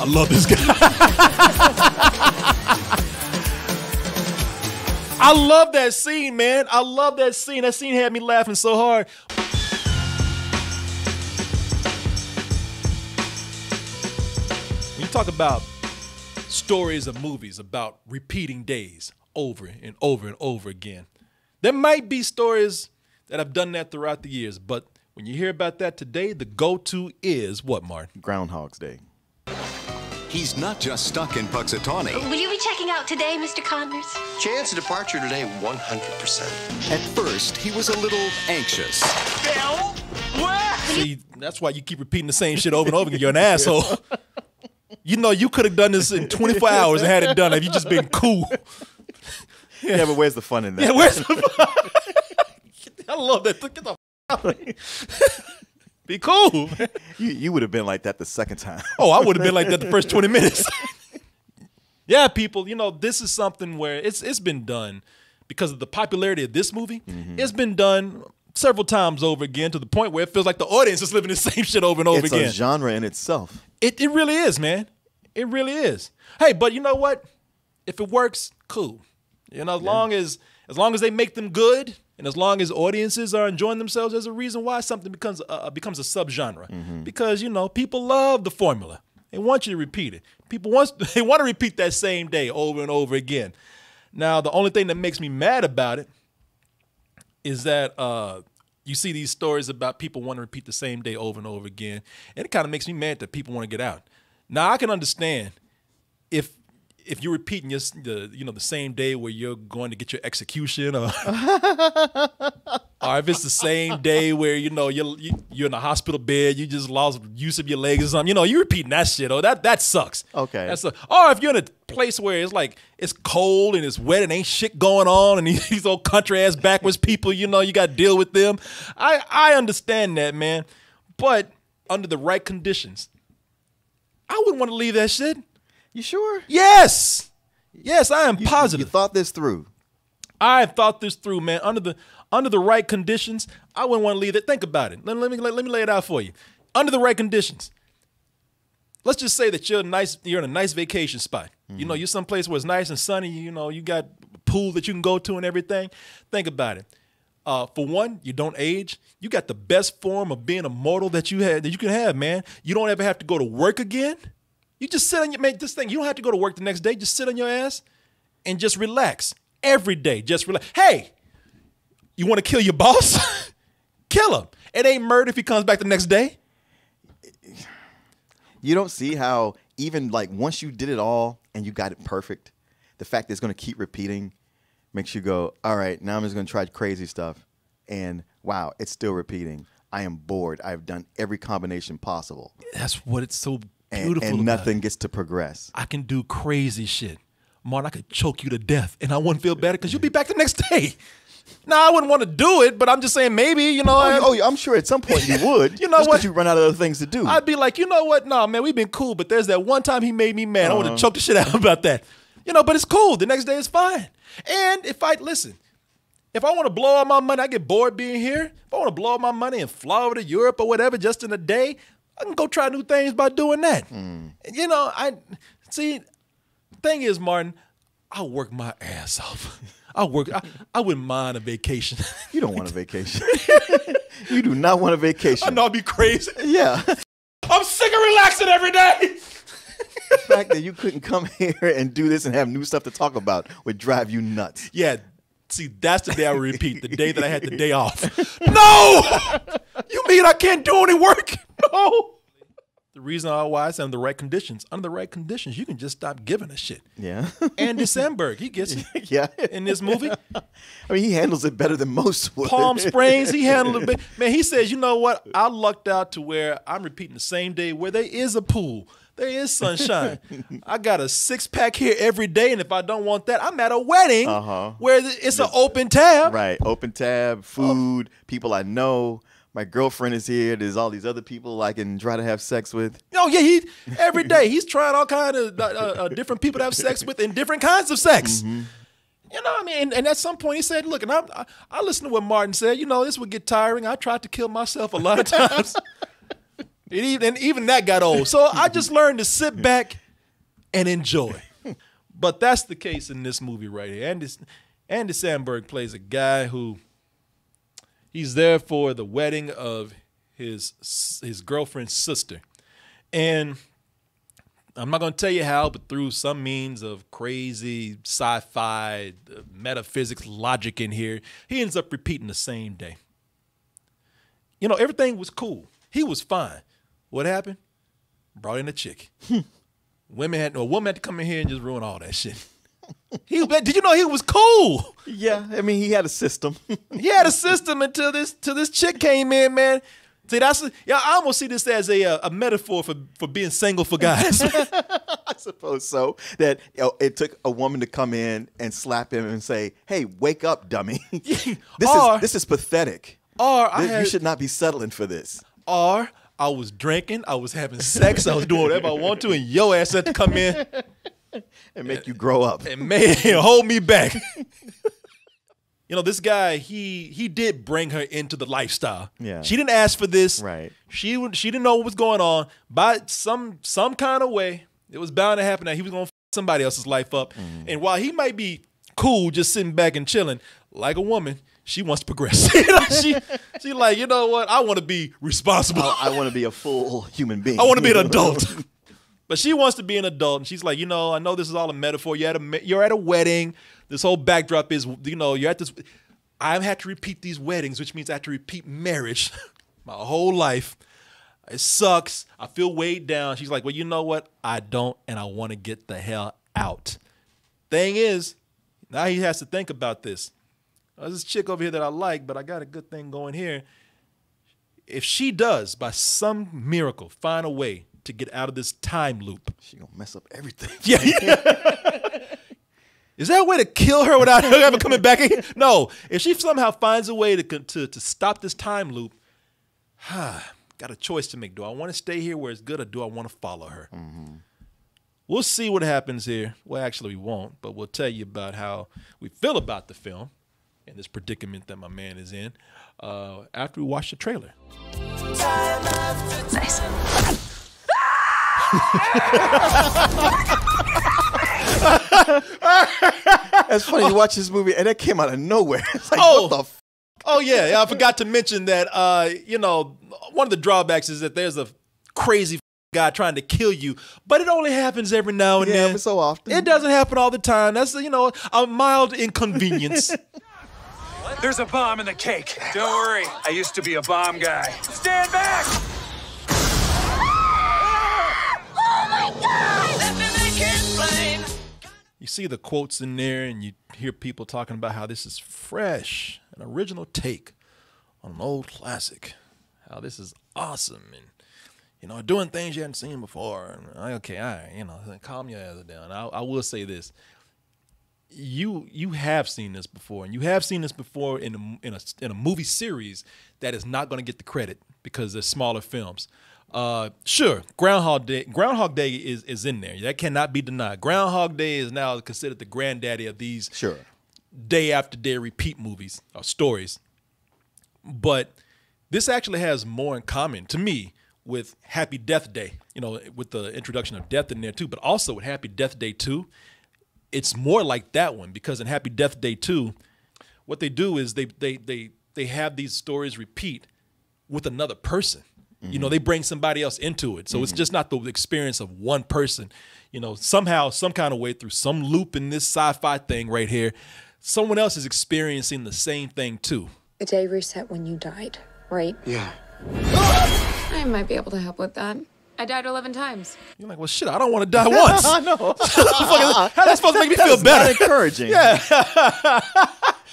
love this guy. I love that scene, man. I love that scene. That scene had me laughing so hard. When you talk about stories of movies about repeating days over and over and over again, there might be stories that have done that throughout the years, but when you hear about that today, the go-to is what, Martin? Groundhog's Day. He's not just stuck in Puxatawny. Will you be checking out today, Mr. Connors? Chance of departure today, 100%. At first, he was a little anxious. See, that's why you keep repeating the same shit over and over again. You're an asshole. You know, you could have done this in 24 hours and had it done if you just been cool. Yeah, but where's the fun in that? Yeah, where's the fun? I love that. Get the out of here. Be cool. You would have been like that the second time. Oh, I would have been like that the first 20 minutes. Yeah, people, you know, this is something where it's been done because of the popularity of this movie. Mm-hmm. It's been done several times over again to the point where it feels like the audience is living the same shit over and over again. It's a genre in itself. It really is, man. It really is. Hey, but you know what? If it works, cool. You know, as long as they make them good, and as long as audiences are enjoying themselves, there's a reason why something becomes a subgenre. Mm-hmm. Because, you know, people love the formula. They want you to repeat it. They want to repeat that same day over and over again. Now, the only thing that makes me mad about it is that you see these stories about people wanting to repeat the same day over and over again, and it kind of makes me mad that people want to get out. Now, I can understand if you're repeating the same day where you're going to get your execution, or if it's the same day where you're in a hospital bed, you just lost use of your legs or something, you're repeating that shit. Oh, that sucks. Okay. Or if you're in a place where it's like it's cold and it's wet and ain't shit going on, and these old country ass backwards people, you got to deal with them. I understand that, man, but under the right conditions, I wouldn't want to leave that shit. You sure? Yes. Yes, I am positive. You thought this through. I have thought this through, man. Under the right conditions, I wouldn't want to leave it. Think about it. Let me lay it out for you. Under the right conditions, let's just say that you're in a nice vacation spot. Mm-hmm. You're someplace where it's nice and sunny. You got a pool that you can go to and everything. Think about it. For one, you don't age. You got the best form of being immortal that you can have, man. You don't ever have to go to work again. You just sit on you don't have to go to work the next day. Just sit on your ass and just relax. Every day, just relax. Hey, you want to kill your boss? Kill him. It ain't murder if he comes back the next day. You don't see how even like once you did it all and you got it perfect, the fact that it's going to keep repeating makes you go, all right, now I'm just going to try crazy stuff. And wow, it's still repeating. I am bored. I've done every combination possible. That's what it's so beautiful and nothing gets to progress. I can do crazy shit. Martin, I could choke you to death and I wouldn't feel better because you'll be back the next day. Now, I wouldn't want to do it, but I'm just saying maybe, I'm sure at some point you would. You know what? You run out of other things to do. I'd be like, you know what? No, man, we've been cool, but there's that one time he made me mad. I want to choke the shit out about that. But it's cool. The next day is fine. And if I want to blow all my money, I get bored being here. If I want to blow all my money and fly over to Europe or whatever just in a day, I can go try new things by doing that. The thing is, Martin, I work my ass off. I wouldn't mind a vacation. You don't want a vacation. You do not want a vacation. I know I'd be crazy. Yeah. I'm sick of relaxing every day. The fact that you couldn't come here and do this and have new stuff to talk about would drive you nuts. Yeah. See, that's the day I would repeat, the day that I had the day off. No! You mean I can't do any work? No. The reason why I say under the right conditions, you can just stop giving a shit. Yeah. Andy Samberg, he gets it. Yeah. In this movie. I mean, he handles it better than most would. Palm Springs, he handled it. Man, he says, you know what? I lucked out to where I'm repeating the same day where there is a pool. There is sunshine. I got a 6-pack here every day, and if I don't want that, I'm at a wedding where it's an open tab. Right, open tab, food, people I know. My girlfriend is here. There's all these other people I can try to have sex with. Oh, yeah, every day he's trying all kind of different people to have sex with and different kinds of sex. Mm-hmm. I mean, and at some point he said, look, and I listened to what Martin said. This would get tiring. I tried to kill myself a lot of times. And even that got old. So I just learned to sit back and enjoy. But that's the case in this movie right here. Andy Samberg plays a guy who he's there for the wedding of his girlfriend's sister. And I'm not going to tell you how, but through some means of crazy sci-fi metaphysics logic in here, he ends up repeating the same day. You know, everything was cool. He was fine. What happened? Brought in a chick. A woman had to come in here and just ruin all that shit. Did you know he was cool? Yeah, I mean, he had a system. He had a system until this chick came in, man. See, I almost see this as a metaphor for being single for guys. I suppose so. That it took a woman to come in and slap him and say, "Hey, wake up, dummy. This is pathetic. You should not be settling for this." Or I was drinking, I was having sex, I was doing whatever I want to, and your ass had to come in and make you grow up and hold me back. You know, this guy, he did bring her into the lifestyle. Yeah. She didn't ask for this. Right. She didn't know what was going on. By some kind of way, it was bound to happen that he was going to f somebody else's life up. And while he might be cool just sitting back and chilling, like a woman, she wants to progress. She like, you know what? I want to be responsible. I want to be a full human being. I want to be an adult. But she wants to be an adult, and she's like, you know, I know this is all a metaphor. You're at a wedding. This whole backdrop is, you know, you're at this. I had to repeat these weddings, which means I have to repeat marriage my whole life. It sucks. I feel weighed down. She's like, well, you know what? I don't, and I want to get the hell out. Thing is, now he has to think about this. There's this chick over here that I like, but I got a good thing going here. If she does, by some miracle, find a way to get out of this time loop, she gonna mess up everything. Yeah. Is there a way to kill her without her ever coming back again? No. If she somehow finds a way to stop this time loop, got a choice to make. Do I want to stay here where it's good, or do I want to follow her? We'll see what happens here. Well, actually, we won't, but we'll tell you about how we feel about the film and this predicament that my man is in after we watch the trailer. Nice. It's funny, you watch this movie and that came out of nowhere. It's like, what the f? Oh, yeah. I forgot to mention that, you know, one of the drawbacks is that there's a crazy guy trying to kill you, but it only happens every now and then. Yeah, so often. It doesn't happen all the time. That's, you know, a mild inconvenience. There's a bomb in the cake. Don't worry. I used to be a bomb guy. Stand back! Oh my God! Let me make it plain. You see the quotes in there, and you hear people talking about how this is fresh, an original take on an old classic. How this is awesome, and you know, doing things you hadn't seen before. And, okay, all right, you know, calm your ass down. I will say this: you have seen this before, and you have seen this before in a movie series that is not going to get the credit because they're smaller films. Sure, Groundhog Day is in there. That cannot be denied. Groundhog Day is now considered the granddaddy of these day after day repeat movies or stories. But this actually has more in common to me with Happy Death Day, you know, with the introduction of death in there too, but also with Happy Death Day 2. It's more like that one because in Happy Death Day 2, what they do is they have these stories repeat with another person. You know, they bring somebody else into it. So it's just not the experience of one person. You know, somehow, some kind of way through some loop in this sci-fi thing right here, someone else is experiencing the same thing too. The day reset when you died, right? Yeah. I might be able to help with that. I died 11 times. You're like, well, shit, I don't want to die once. I know. How's that supposed to make me feel better? Not encouraging. Yeah.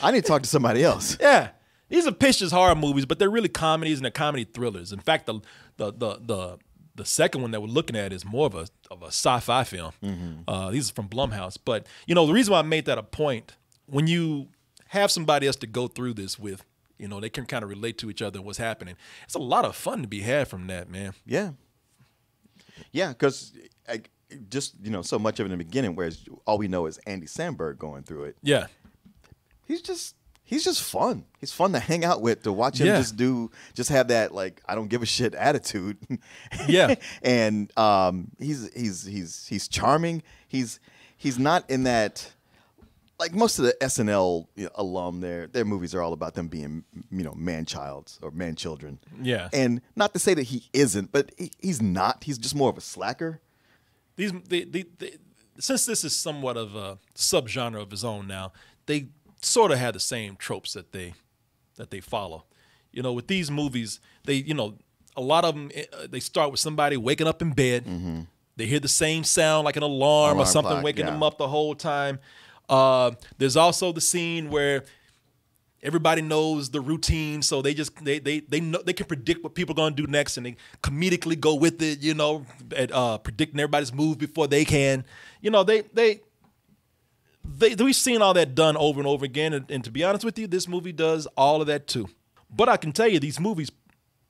I need to talk to somebody else. Yeah. These are pitched as horror movies, but they're really comedies and they're comedy thrillers. In fact, the second one that we're looking at is more of a sci-fi film. These are from Blumhouse. But, you know, the reason why I made that a point, when you have somebody else to go through this with, you know, they can kind of relate to each other and what's happening. It's a lot of fun to be had from that, man. Yeah. Yeah, because just, you know, so much of it in the beginning, whereas all we know is Andy Samberg going through it. Yeah. He's just he's just fun. He's fun to hang out with, to watch him just have that like I don't give a shit attitude. Yeah. And he's charming. He's not in that like most of the SNL alum. Their movies are all about them being man-childs or man-children. Yeah. And not to say that he isn't, but he's not. He's just more of a slacker. Since this is somewhat of a subgenre of his own now, they sort of had the same tropes that they follow. With these movies, a lot of them, they start with somebody waking up in bed. Mm-hmm. They hear the same sound like an alarm or something clock, waking them up the whole time. There's also the scene where everybody knows the routine, so they know they can predict what people are going to do next, and they comedically go with it. Predicting everybody's move before they can. We've seen all that done over and over again, and to be honest with you, this movie does all of that too. But I can tell you, these movies,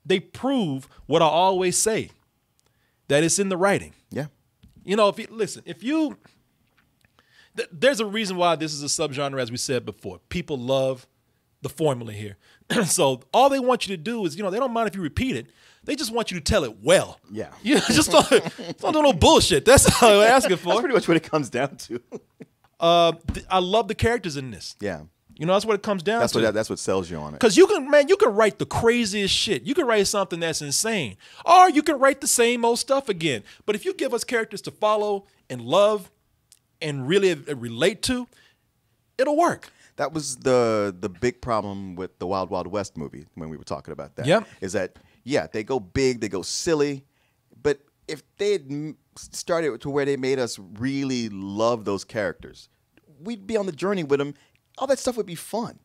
they prove what I always say, that it's in the writing. Yeah. There's a reason why this is a subgenre, as we said before. People love the formula here. So all they want you to do is, they don't mind if you repeat it. They just want you to tell it well. Yeah. Just don't do no bullshit. That's all they're asking for. That's pretty much what it comes down to. I love the characters in this. Yeah. That's what it comes down to. That's what sells you on it. Because you can write the craziest shit. You can write something that's insane. Or you can write the same old stuff again. But if you give us characters to follow and love and really relate to, it'll work. That was the big problem with the Wild Wild West movie when we were talking about that. Yep. Is that, they go big, they go silly, but if they had started to where they made us really love those characters, we'd be on the journey with them. All that stuff would be fun.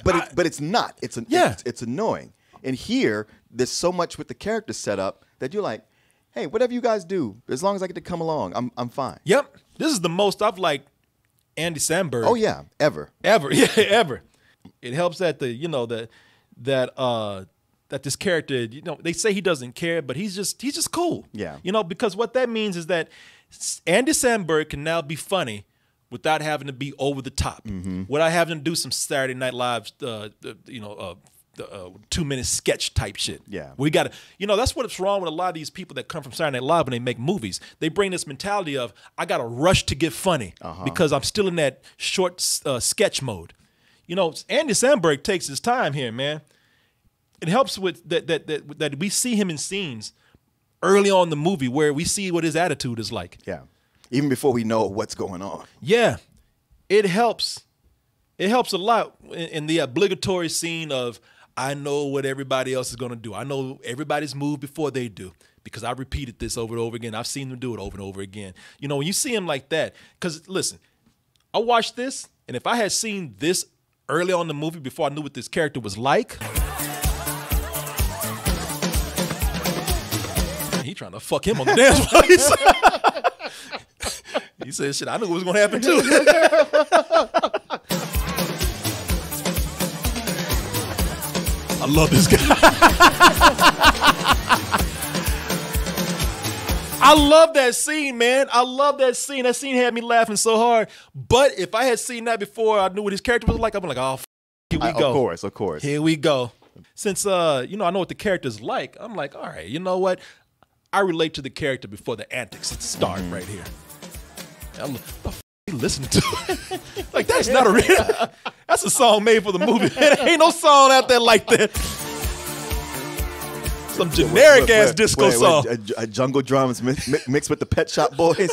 But it's not. It's annoying. And here, there's so much with the character set up that you're like, hey, whatever you guys do, as long as I get to come along, I'm fine. Yep. This is the most I've liked Andy Samberg. Oh yeah, ever. Yeah, ever. It helps that that this character, they say he doesn't care, but he's just cool. Yeah. Because what that means is that Andy Samberg can now be funny without having to be over the top, without having to do some Saturday Night Live, 2-minute sketch type shit. Yeah. We got to, that's what's wrong with a lot of these people that come from Saturday Night Live when they make movies. They bring this mentality of, I got to rush to get funny because I'm still in that short sketch mode. Andy Samberg takes his time here, man. It helps with that we see him in scenes early on in the movie where we see what his attitude is like. Yeah. Even before we know what's going on. Yeah. It helps. It helps a lot in the obligatory scene of, I know what everybody else is going to do. I know everybody's move before they do because I repeated this over and over again. I've seen them do it over and over again. When you see him like that, because listen, I watched this, and if I had seen this early on in the movie before I knew what this character was like, he trying to fuck him on the dance floor. He said, shit, I knew what was going to happen too. I love this guy. I love that scene, man. I love that scene. That scene had me laughing so hard. But if I had seen that before I knew what his character was like, I'm like, oh, here we go. Of course. Here we go. Since, I know what the character's like, I'm like, all right, you know what? I relate to the character before the antics start right here. I'm like, what the f*** are you listening to? Like, that's not a real... That's a song made for the movie. There ain't no song out there like that. Some generic-ass disco song. A jungle drums mixed with the Pet Shop Boys.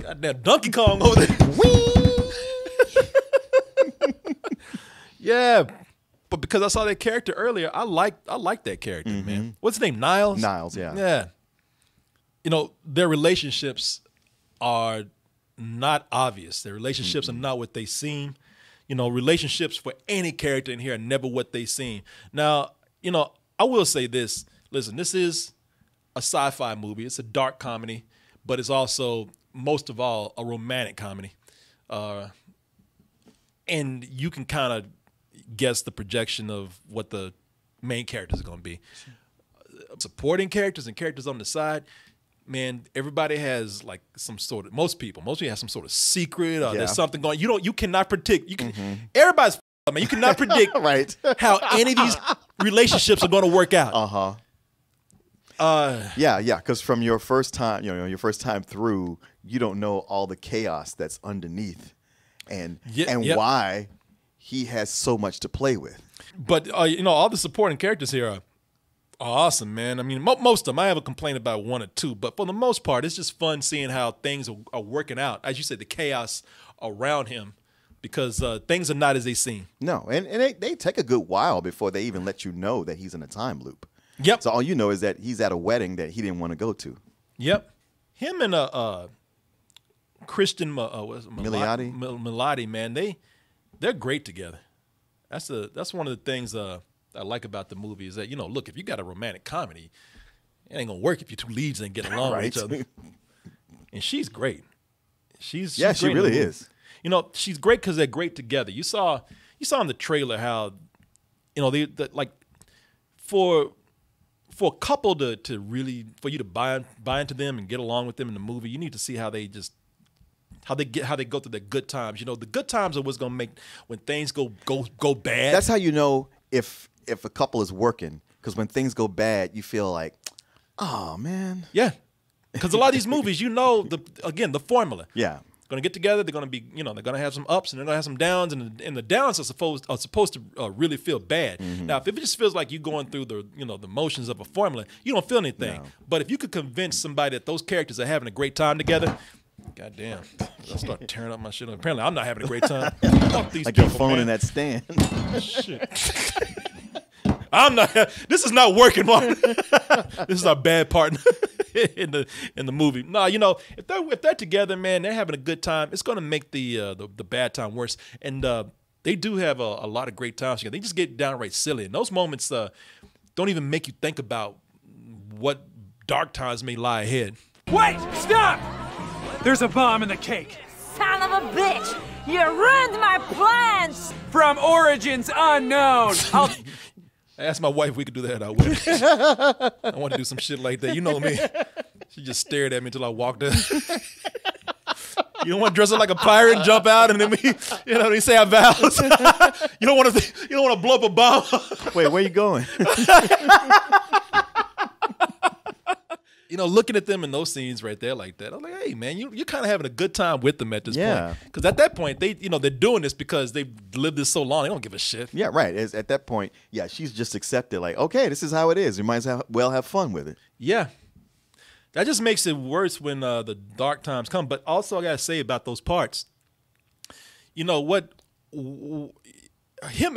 Goddamn Donkey Kong over there. Yeah. But because I saw that character earlier, I like that character, man. What's his name? Niles? Niles, yeah. Yeah. Their relationships are not obvious. Their relationships are not what they seem. Relationships for any character in here are never what they seem. Now, I will say this. Listen, this is a sci-fi movie. It's a dark comedy, but it's also, most of all, a romantic comedy. And you can kind of guess the projection of what the main characters are going to be. Supporting characters and characters on the side, man, everybody has like most people have some sort of secret or Yeah. there's something going. You cannot predict. Everybody's f***ed, man. You cannot predict Right. how any of these relationships are going to work out. Yeah. Because from your first time, your first time through, you don't know all the chaos that's underneath, and why he has so much to play with. But all the supporting characters here are awesome, man. I mean, most of them. I have a complaint about one or two, but for the most part, it's just fun seeing how things are working out. As you said, the chaos around him, because things are not as they seem. No, and they take a good while before they even let you know that he's in a time loop. Yep. So all you know is that he's at a wedding that he didn't want to go to. Yep. Him and Christian Milioti? Milioti, man, they're great together. That's one of the things I like about the movie is that, look, if you got a romantic comedy, it ain't gonna work if your two leads ain't getting along with each other. And she's great. She's she great really is. She's great because they're great together. You saw in the trailer how, they like for a couple to really, for you to buy into them and get along with them in the movie, you need to see how they go through their good times. The good times are what's gonna make when things go bad. That's how you know if a couple is working, because when things go bad, you feel like, oh man. Yeah, because a lot of these movies, the formula. Yeah. Going to get together. They're going to be, they're going to have some ups and they're going to have some downs, and the downs are supposed to really feel bad. Now, if it just feels like you're going through the motions of a formula, you don't feel anything. No. But if you could convince somebody that those characters are having a great time together, goddamn, I'll start tearing up my shit. Apparently, I'm not having a great time. Fuck these Like people, your phone man. in that stand. Shit. I'm not. This is not working, Mark. This is our bad partner in the movie. No, if they're together, man, they're having a good time. It's going to make the bad time worse. And they do have a lot of great times together. They just get downright silly, and those moments don't even make you think about what dark times may lie ahead. Wait! Stop! There's a bomb in the cake. Son of a bitch! You ruined my plans! From origins unknown. I asked my wife if we could do that at our wedding. I want to do some shit like that. You know me. She just stared at me until I walked in. You don't want to dress up like a pirate and jump out and then we say our vows. You don't want to blow up a bomb. Wait, where you going? Looking at them in those scenes right there like that, I'm like, hey man, you're kind of having a good time with them at this point. Because at that point, they're doing this because they've lived this so long. They don't give a shit. Yeah, right. At that point, she's just accepted. Like, okay, this is how it is. You might as well have fun with it. Yeah. That just makes it worse when the dark times come. But also, I gotta say about those parts, him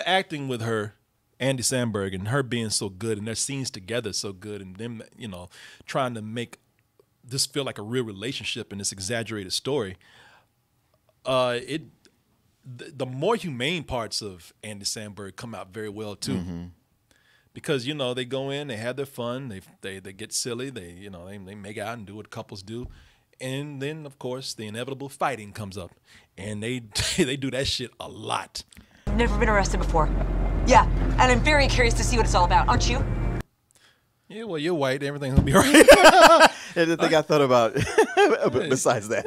acting with her, Andy Samberg, and her being so good, and their scenes together so good, and them, trying to make this feel like a real relationship in this exaggerated story. The more humane parts of Andy Samberg come out very well too, because they go in, they have their fun, they get silly, they make out and do what couples do, and then of course the inevitable fighting comes up, and they do that shit a lot. Never been arrested before. Yeah, and I'm very curious to see what it's all about, aren't you? Yeah, well, you're white. Everything's going to be all right. And the thing I thought about besides that.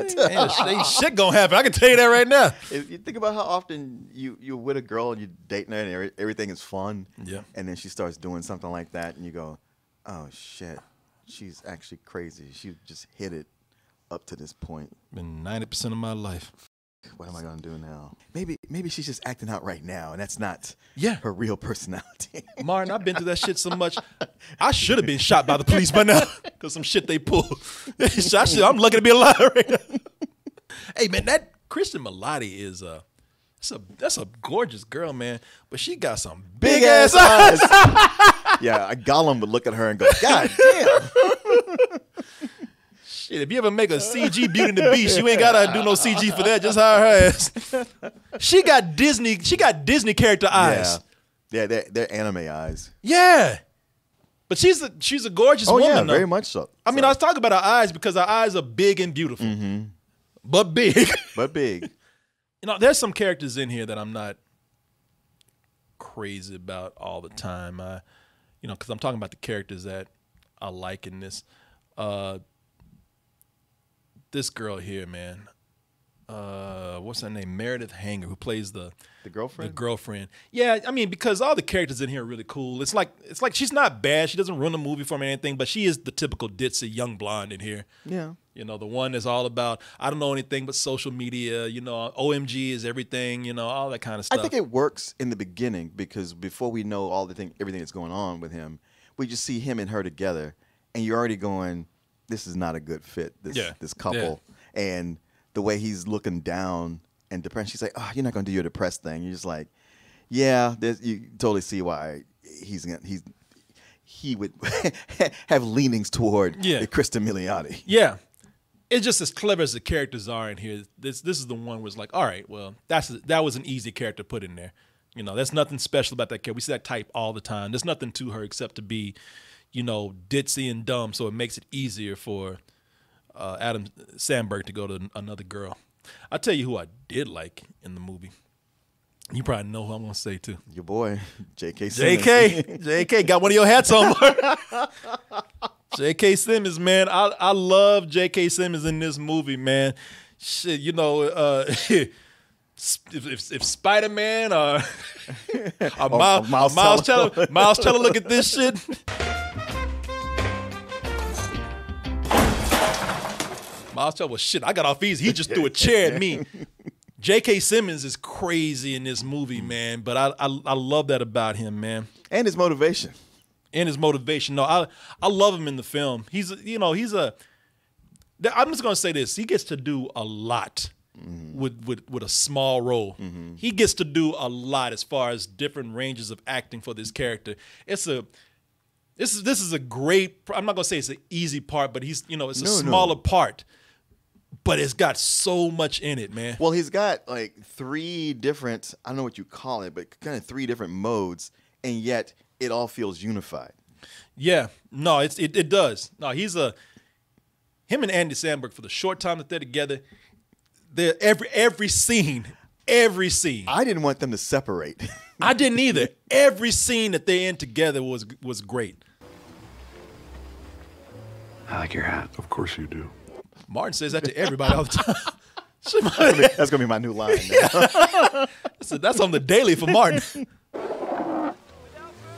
Ain't shit going to happen. I can tell you that right now. If you think about how often you're with a girl and you're dating her and everything is fun. Yeah. And then she starts doing something like that and you go, oh, shit. She's actually crazy. She just hit it up to this point. Been 90% of my life. What am I going to do now? Maybe she's just acting out right now, and that's not her real personality. Martin, I've been through that shit so much. I should have been shot by the police by now because some shit they pull. I'm lucky to be alive right now. Hey, man, that Christian Milioti is that's a gorgeous girl, man. But she got some big ass eyes. Yeah, a Gollum would look at her and go, God damn. Shit, if you ever make a CG Beauty and the Beast, you ain't gotta do no CG for that. Just hire her ass. She got Disney character eyes. Yeah, they're anime eyes. Yeah, but she's a gorgeous woman. Yeah, though. very much so. I mean, I was talking about her eyes because her eyes are big and beautiful, but big. But big. There's some characters in here that I'm not crazy about all the time. Because I'm talking about the characters that I like in this. this girl here, man. What's her name? Meredith Hanger, who plays the girlfriend. The girlfriend. Yeah, I mean, because all the characters in here are really cool. It's like she's not bad. She doesn't ruin the movie for me or anything, but she is the typical ditzy young blonde in here. Yeah. You know, the one that's all about, I don't know anything but social media, you know, OMG is everything, you know, all that kind of stuff. I think it works in the beginning because before we know everything that's going on with him, we just see him and her together, and you're already going, this is not a good fit, this couple. Yeah. And the way he's looking down and depressed, she's like, oh, you're not going to do your depressed thing. You're just like, yeah, you totally see why he would have leanings toward Kristen Milioti. Yeah. It's just as clever as the characters are in here. This is the one where it's like, all right, well, that was an easy character to put in there. You know, there's nothing special about that character. We see that type all the time. There's nothing to her except to be, you know, ditzy and dumb, so it makes it easier for Adam Samberg to go to another girl. I'll tell you who I did like in the movie. You probably know who I'm going to say, too. Your boy, J.K. Simmons. J.K. got one of your hats on. J.K. Simmons, man. I love J.K. Simmons in this movie, man. Shit, you know, if Spider-Man or Miles Teller look at this shit. Miles Teller was shit. I got off easy. He just threw a chair at me. J.K. Simmons is crazy in this movie, man. But I love that about him, man. And his motivation. No, I love him in the film. I'm just gonna say this. He gets to do a lot with a small role. He gets to do a lot as far as different ranges of acting for this character. This is a great. I'm not gonna say it's an easy part, but it's a smaller part. But it's got so much in it, man. Well, he's got like 3 different, I don't know what you call it, but kind of 3 different modes, and yet it all feels unified. Yeah, no, it does. No, him and Andy Samberg, for the short time that they're together, they're every scene. I didn't want them to separate. I didn't either. Every scene that they're in together was great. I like your hat. Of course you do. Martin says that to everybody all the time. That's gonna be my new line now. That's on the daily for Martin.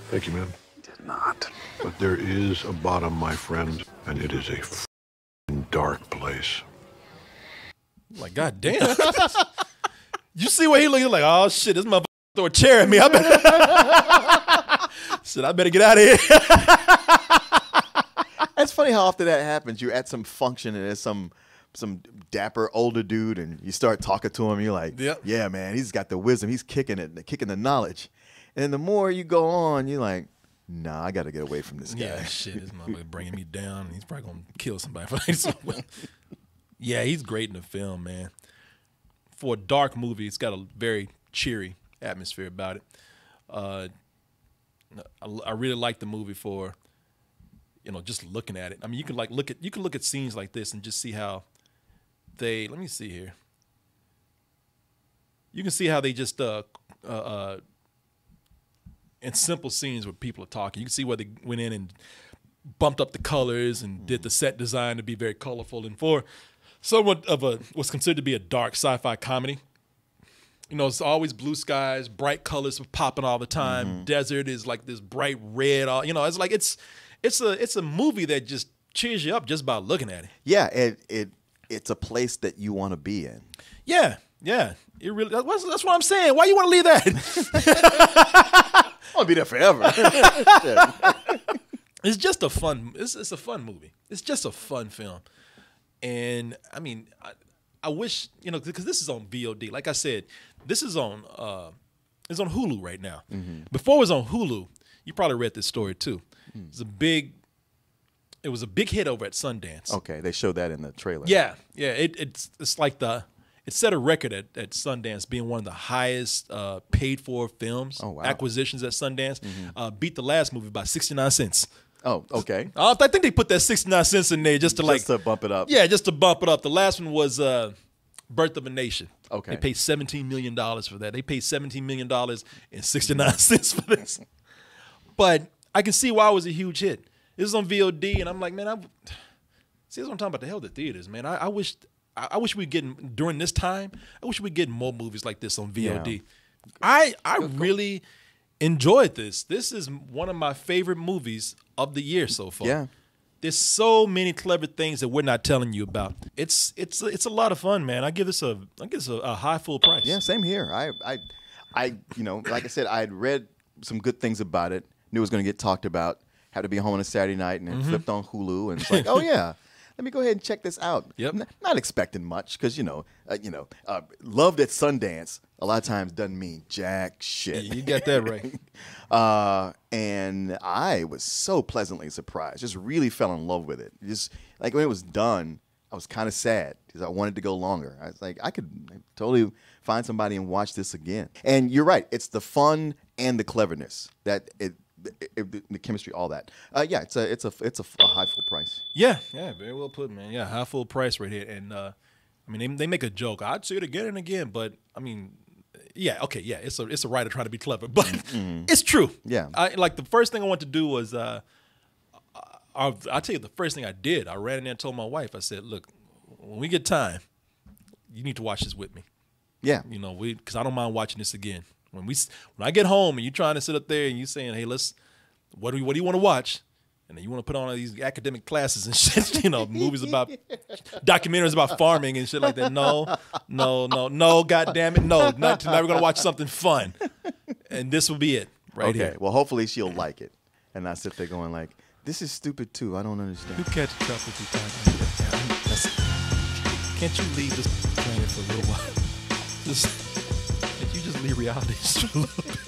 Thank you, man. Did not. But there is a bottom, my friend, and it is a dark place. Like, God damn. You see what he looking like? Oh shit, this motherfucker throw a chair at me. I better get out of here. That's funny how often that happens. You're at some function and there's some dapper older dude, and you start talking to him. You're like, yeah, man, he's got the wisdom. He's kicking the knowledge. And then the more you go on, you're like, nah, I got to get away from this guy. Yeah, shit, this motherfucker bringing me down. He's probably going to kill somebody. Yeah, he's great in the film, man. For a dark movie, it's got a very cheery atmosphere about it. I really like the movie for, just looking at it. I mean, you can look at scenes like this and just see how let me see here. You can see how they just in simple scenes where people are talking, you can see where they went in and bumped up the colors and did the set design to be very colorful. And for somewhat of what's considered to be a dark sci-fi comedy, it's always blue skies, bright colors popping all the time. Desert is like this bright red. It's like it's a movie that just cheers you up just by looking at it. Yeah, it's a place that you want to be in. Yeah. It really. That's what I'm saying. Why you want to leave that? I want to be there forever. It's just a fun. It's a fun movie. It's just a fun film, and I mean, I wish because this is on VOD. Like I said, this is on it's on Hulu right now. Before it was on Hulu, you probably read this story too. It was a big hit over at Sundance. Okay, they showed that in the trailer. Yeah. It's like it set a record at Sundance, being one of the highest paid for films acquisitions at Sundance. Beat the last movie by 69 cents. Oh, okay. I think they put that 69 cents in there just to bump it up. Yeah, just to bump it up. The last one was Birth of a Nation. Okay. They paid $17 million for that. They paid $17 million and 69 cents for this. But I can see why it was a huge hit. This is on VOD, and I'm like, man, See, that's what I'm talking about. The hell, the theaters, man. I wish we get during this time. I wish we get more movies like this on VOD. Yeah. I really enjoyed this. This is one of my favorite movies of the year so far. Yeah. There's so many clever things that we're not telling you about. It's a lot of fun, man. I give this a high full price. Yeah, same here. I you know, like I said, I had read some good things about it. Knew it was going to get talked about. Had to be home on a Saturday night and then flipped on Hulu and it's like, oh yeah, let me go ahead and check this out. Yep. Not expecting much because loved at Sundance a lot of times doesn't mean jack shit. Yeah, you got that right. And I was so pleasantly surprised. Just really fell in love with it. Just like when it was done, I was kind of sad because I wanted to go longer. I was like, I could totally find somebody and watch this again. And you're right. It's the fun and the cleverness that the chemistry, all that. Yeah, it's a high full price. Yeah, very well put, man. Yeah, high full price right here. And I mean, they make a joke. I'd see it again and again, but I mean, yeah, okay, yeah, it's a writer trying to be clever, but it's true. Yeah, like the first thing I wanted to do was I'll tell you the first thing I did. I ran in there and told my wife. I said, look, when we get time, you need to watch this with me. Yeah, because I don't mind watching this again. When I get home and you're trying to sit up there and you're saying, hey, what do you want to watch? And then you want to put on all these academic classes and shit, movies about documentaries about farming and shit like that. No, God damn it, no. Tonight we're gonna watch something fun, and this will be it right here. Okay, well, hopefully she'll like it, and not sit there going like, "This is stupid too. I don't understand." You catch up with you time. Can't you leave this planet for a little while? Can't you just leave reality just for a little bit?